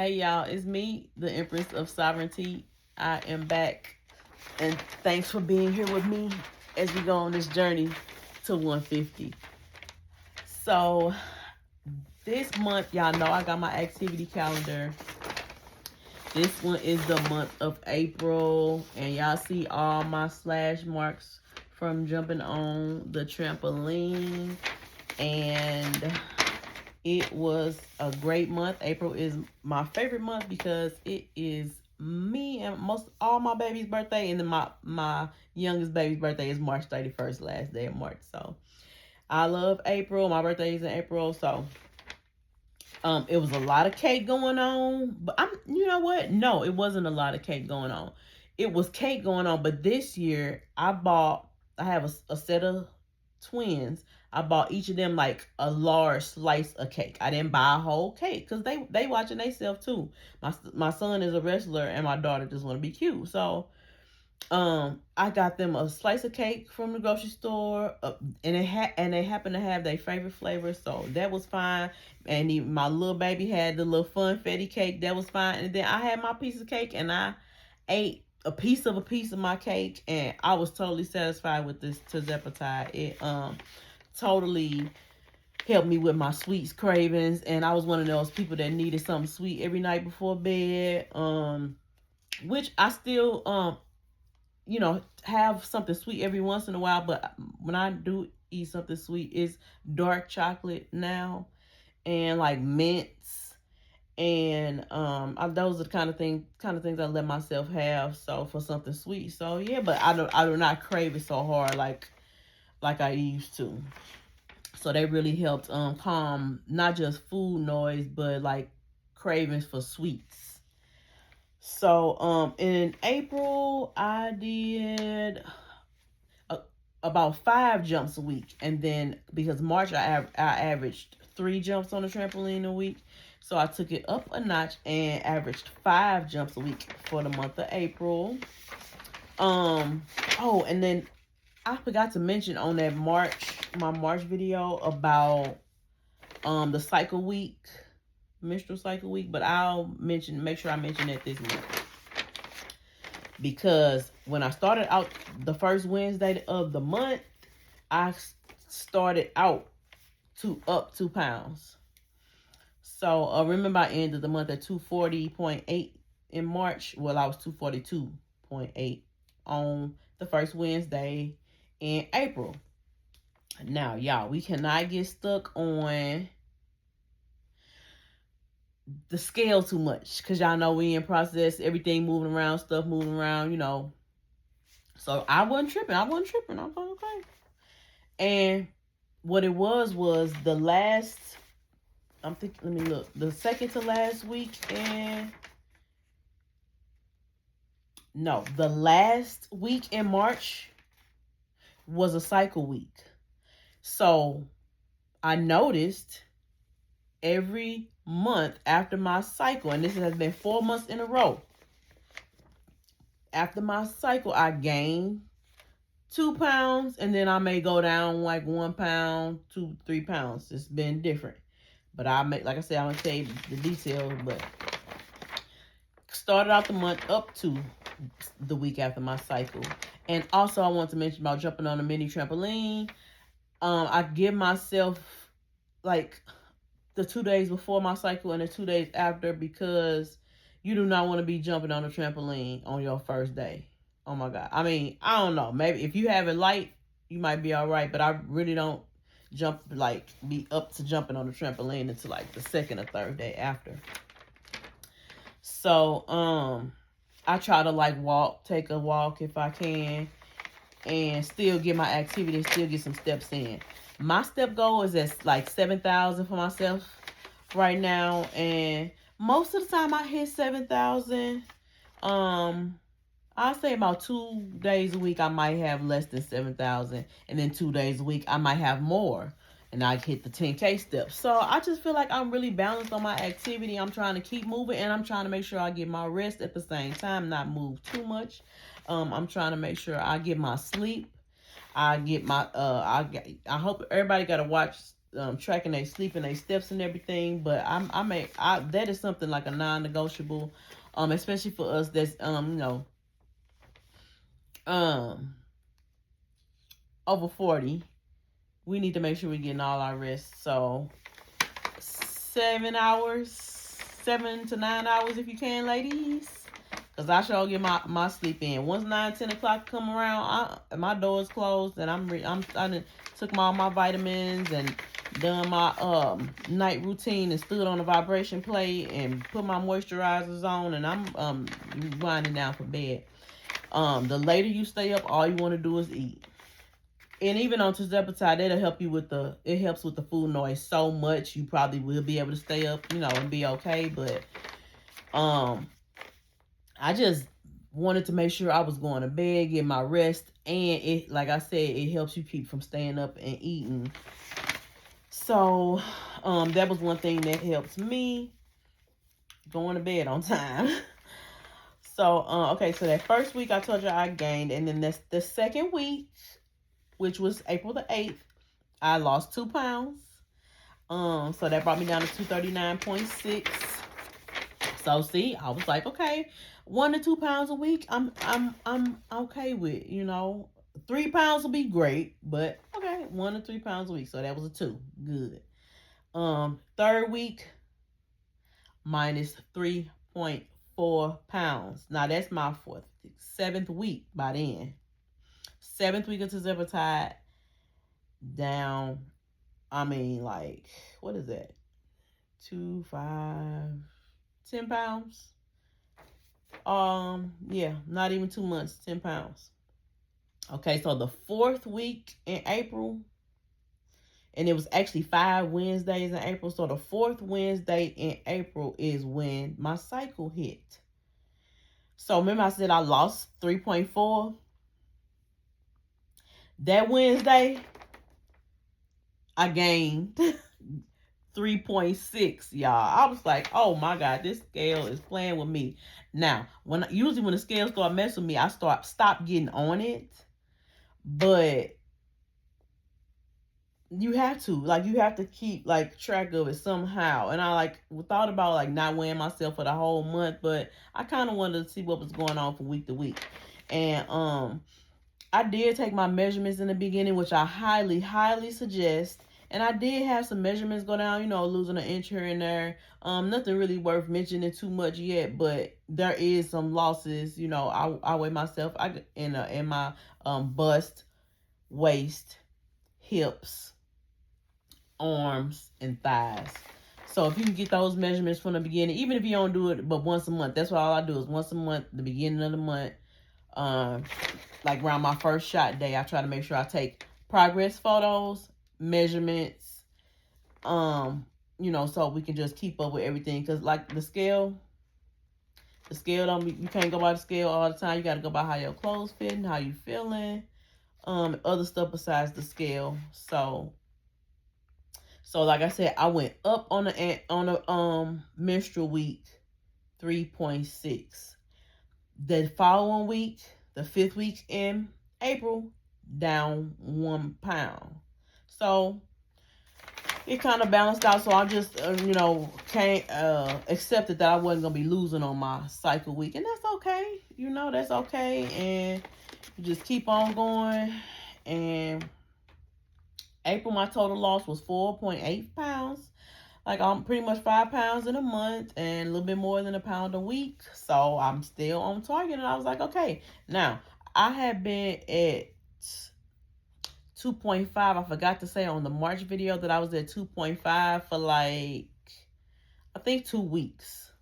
Hey y'all, it's me, the Empress of Sovereignty. I am back, and thanks for being here with me as we go on this journey to 150. So, this month, y'all know I got my activity calendar. This one is the month of April, and y'all see all my slash marks from jumping on the trampoline. And it was a great month. April is my favorite month because it is me and most all my baby's birthday, and then my youngest baby's birthday is March 31st, last day of March. So I love April. My birthday is in April, so it was a lot of cake going on. But you know what? No, it wasn't a lot of cake going on. It was cake going on, but this year I have a set of twins. I bought each of them like a large slice of cake. I didn't buy a whole cake because they watching themselves too. My son is a wrestler and my daughter just want to be cute. So I got them a slice of cake from the grocery store, and they happened to have their favorite flavor, so that was fine. And even my little baby had the little funfetti cake, that was fine. And then I had my piece of cake, and I ate a piece of my cake, and I was totally satisfied with this Terzepitide. It totally helped me with my sweets cravings, and I was one of those people that needed something sweet every night before bed. Which I still have something sweet every once in a while, but when I do eat something sweet, it's dark chocolate now, and like mints, and those are the kind of things I let myself have. So for something sweet, so yeah, but I do not crave it so hard like I used to. So they really helped calm not just food noise, but like cravings for sweets. So in April I did about 5 jumps a week, and then because March I averaged 3 jumps on the trampoline a week, so I took it up a notch and averaged 5 jumps a week for the month of April. Oh, and then I forgot to mention on that my March video about the cycle week, menstrual cycle week, but make sure I mention that this month, because when I started out the first Wednesday of the month, I started out up 2 pounds. So remember, I ended the month at 240.8 in March. Well, I was 242.8 on the first Wednesday in April. Now, y'all, we cannot get stuck on the scale too much, because y'all know we in process, everything moving around, stuff moving around. So I wasn't tripping. I was okay. And what it was the last, I'm thinking, let me look, the second to last week, and no, the last week in March was a cycle week. So I noticed every month after my cycle, and this has been 4 months in a row, after my cycle, I gained 2 pounds, and then I may go down like 1 pound, 2, 3 pounds. It's been different. But like I said, I'm gonna tell you the details, but started out the month up to the week after my cycle. And also I want to mention about jumping on a mini trampoline. I give myself like the 2 days before my cycle and the 2 days after, because you do not want to be jumping on a trampoline on your first day. Oh my God. I mean, I don't know. Maybe if you have it light, you might be all right, but I really don't be up to jumping on the trampoline until like the second or third day after. So I try to take a walk if I can, and still get my activity, still get some steps in. My step goal is at like 7,000 for myself right now, and most of the time I hit 7,000. I'll say about 2 days a week I might have less than 7,000, and then 2 days a week I might have more, and I hit the 10K steps. So I just feel like I'm really balanced on my activity. I'm trying to keep moving, and I'm trying to make sure I get my rest at the same time, not move too much. I'm trying to make sure I get my sleep. I get my I hope everybody got to watch tracking their sleep and their steps and everything. But that is something like a non-negotiable, especially for us that's um over 40. We need to make sure we're getting all our rest. So 7 hours, 7 to 9 hours if you can, ladies. Because I sure get my sleep in. Once 9, 10 o'clock come around, my door's closed and I done took all my vitamins and done my night routine and stood on the vibration plate and put my moisturizers on, and I'm winding down for bed. The later you stay up, all you want to do is eat. And even on Terzepitide, it'll help you it helps with the food noise so much, you probably will be able to stay up, and be okay. But I just wanted to make sure I was going to bed, get my rest, and it, like I said, it helps you keep from staying up and eating. So, that was one thing that helps me going to bed on time. So, okay, so that first week I told you I gained, and then that's the second week, which was April the 8th, I lost 2 pounds. So that brought me down to 239.6. So see, I was like, okay, 1 to 2 pounds a week, I'm okay with. 3 pounds will be great, but okay, 1 to 3 pounds a week. So that was a 2, good. Third week, minus 3.4 pounds. Now that's my 7th week by then. 7th week of Terzepitide, down. What is that? 2, 5, 10 pounds. Yeah, not even 2 months, 10 pounds. Okay, so the 4th week in April, and it was actually 5 Wednesdays in April. So the 4th Wednesday in April is when my cycle hit. So remember I said I lost 3.4? That Wednesday, I gained 3.6, y'all. I was like, oh my God, this scale is playing with me. Now, usually when the scale start messing with me, I stop getting on it. But you have to keep track of it somehow. And I thought about not weighing myself for the whole month, but I kind of wanted to see what was going on from week to week. And I did take my measurements in the beginning, which I highly, highly suggest. And I did have some measurements go down, losing an inch here and there. Nothing really worth mentioning too much yet, but there is some losses. I weigh myself in my bust, waist, hips, arms, and thighs. So if you can get those measurements from the beginning, even if you don't do it but once a month, that's what all I do is once a month, the beginning of the month. Around my first shot day, I try to make sure I take progress photos, measurements, so we can just keep up with everything. Because the scale you can't go by the scale all the time. You got to go by how your clothes fit and how you feeling, other stuff besides the scale. So like I said, I went up on the menstrual week, 3.6. The following week, the 5th week in April, down 1 pound. So it kind of balanced out. So I just, can't accepted that I wasn't going to be losing on my cycle week. And that's okay. That's okay. And you just keep on going. And April, my total loss was 4.8 pounds. I'm pretty much 5 pounds in a month and a little bit more than a pound a week. So I'm still on target. And I was like, okay. Now, I had been at 2.5. I forgot to say on the March video that I was at 2.5 for I think 2 weeks.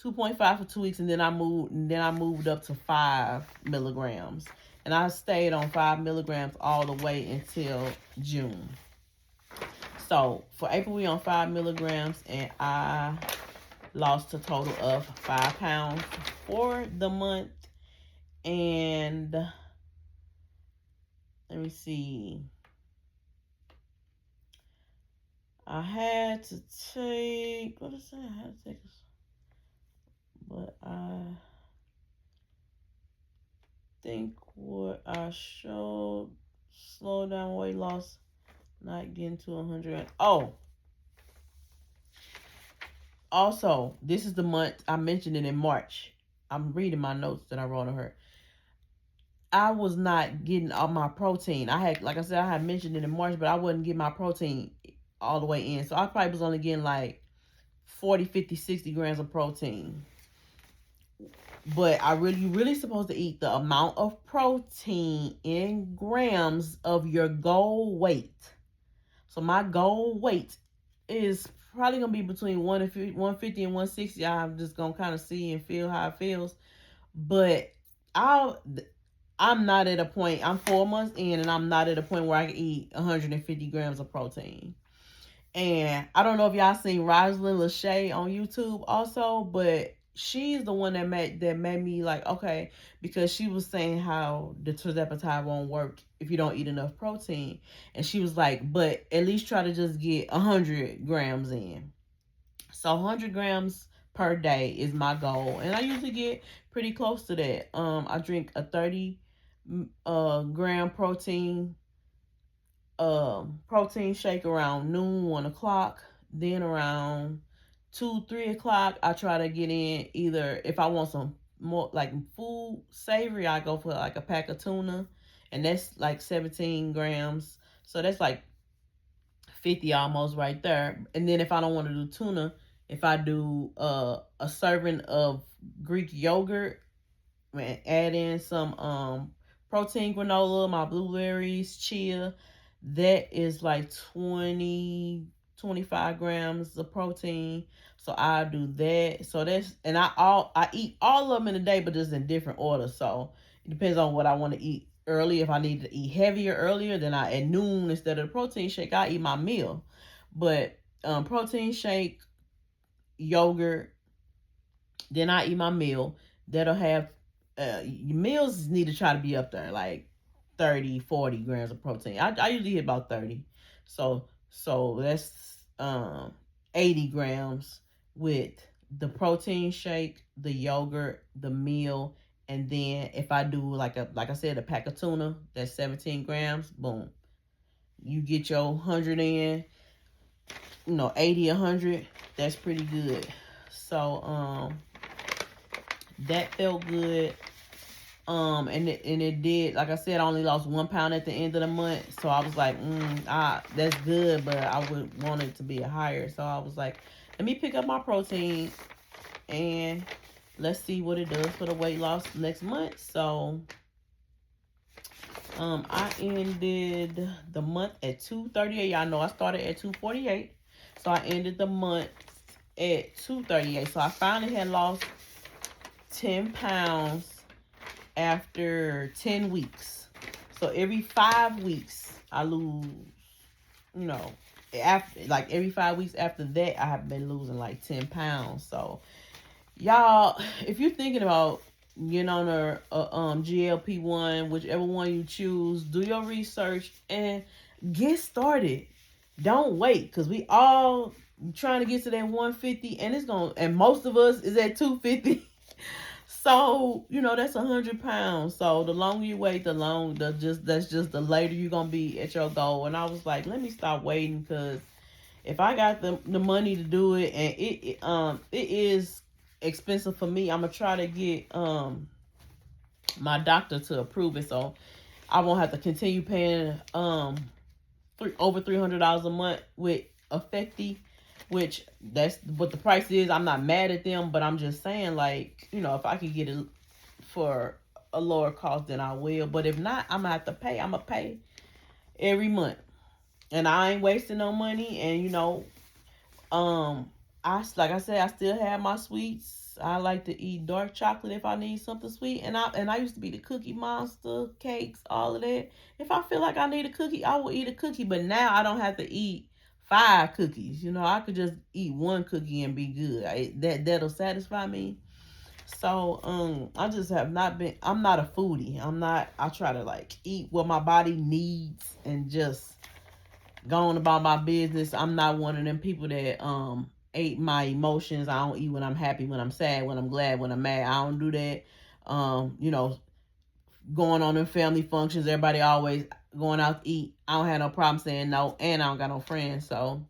2.5 for 2 weeks, and then I moved up to 5 milligrams. And I stayed on 5 milligrams all the way until June. So for April, we on 5 milligrams, and I lost a total of 5 pounds for the month. And let me see. I had to take, what is that? I had to take, but I think what I showed, slow down weight loss, Not getting to 100. Oh, also, this is the month I mentioned it in March. I'm reading my notes that I wrote on her. I was not getting all my protein. I had, like I said, I had mentioned it in March, but I wasn't getting my protein all the way in. So I probably was only getting like 40, 50, 60 grams of protein. But you really supposed to eat the amount of protein in grams of your goal weight. So my goal weight is probably gonna be between 150 and 160. I'm just gonna kind of see and feel how it feels. But I'll I'm not at a point. I'm 4 months in, and I'm not at a point where I can eat 150 grams of protein. And I don't know if y'all seen Rosalind Lachey on YouTube also, but she's the one that made me like, okay, because she was saying how the Terzepitide won't work if you don't eat enough protein, and she was like, but at least try to just get 100 grams in. So 100 grams per day is my goal, and I usually get pretty close to that. I drink a 30 gram protein shake around noon, 1 o'clock. Then around 2, 3 o'clock, I try to get in either if I want some more like food savory, I go for like a pack of tuna, and that's like 17 grams. So that's like 50 almost right there. And then if I don't want to do tuna, if I do a serving of Greek yogurt, add in some protein granola, my blueberries, chia, that is like 20, 25 grams of protein. So I do that. So that's, and I eat all of them in a day, but just in different orders. So it depends on what I want to eat early. If I need to eat heavier earlier, then I at noon instead of the protein shake, I eat my meal. But protein shake, yogurt, then I eat my meal. That'll have your meals need to try to be up there like 30, 40 grams of protein. I usually hit about 30. So that's 80 grams with the protein shake, the yogurt, the meal, and then if I do like I said, a pack of tuna, that's 17 grams, boom. You get your 100 in, 80, 100, that's pretty good. So that felt good. And it did, like I said, I only lost 1 pound at the end of the month. So I was like, that's good, but I would want it to be higher. So I was like, let me pick up my protein and let's see what it does for the weight loss next month. So I ended the month at 238. Y'all know I started at 248. So I ended the month at 238. So I finally had lost 10 pounds after 10 weeks. So every 5 weeks I lose, after like every 5 weeks after that I have been losing like 10 pounds. So y'all, if you're thinking about getting on a GLP-1, whichever one you choose, do your research and get started. Don't wait, because we all trying to get to that 150, and most of us is at 250. So, that's 100 pounds. So the longer you wait, that's just the later you're gonna be at your goal. And I was like, let me stop waiting, because if I got the money to do it, and it is expensive for me, I'm gonna try to get my doctor to approve it, so I won't have to continue paying over $300 a month with Effecti, which that's what the price is. I'm not mad at them, but I'm just saying, like, if I could get it for a lower cost, then I will. But if not, I'm gonna have to pay. I'm gonna pay every month, and I ain't wasting no money. And I like I said, I still have my sweets. I like to eat dark chocolate if I need something sweet, and I used to be the cookie monster, cakes, all of that. If I feel like I need a cookie, I will eat a cookie. But now I don't have to eat 5 cookies. I could just eat one cookie and be good. That'll satisfy me. So I just have not been. I'm not a foodie. I'm not. I try to like eat what my body needs and just going about my business. I'm not one of them people that ate my emotions. I don't eat when I'm happy, when I'm sad, when I'm glad, when I'm mad. I don't do that. Um, you know, Going on in family functions, everybody always going out to eat. I don't have no problem saying no, and I don't got no friends, so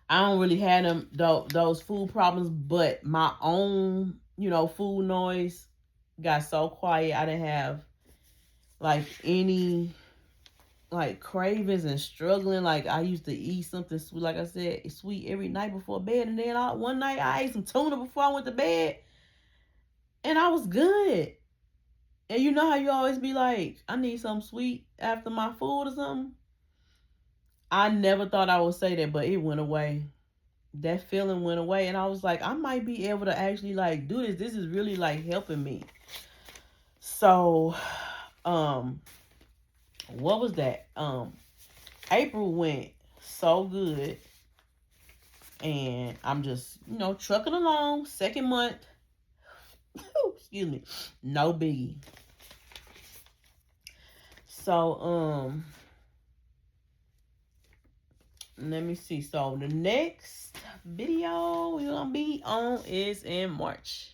I don't really have those food problems. But my own, food noise got so quiet. I didn't have like any like cravings and struggling. Like I used to eat something sweet, like I said, sweet every night before bed, and then one night I ate some tuna before I went to bed, and I was good. And you know how you always be like, I need something sweet after my food or something? I never thought I would say that, but it went away. That feeling went away, and I was like, I might be able to actually like do this. This is really like helping me. So, what was that? April went so good, and I'm just, trucking along. Second month, excuse me, no biggie. So, let me see. So the next video we're gonna be on is in March.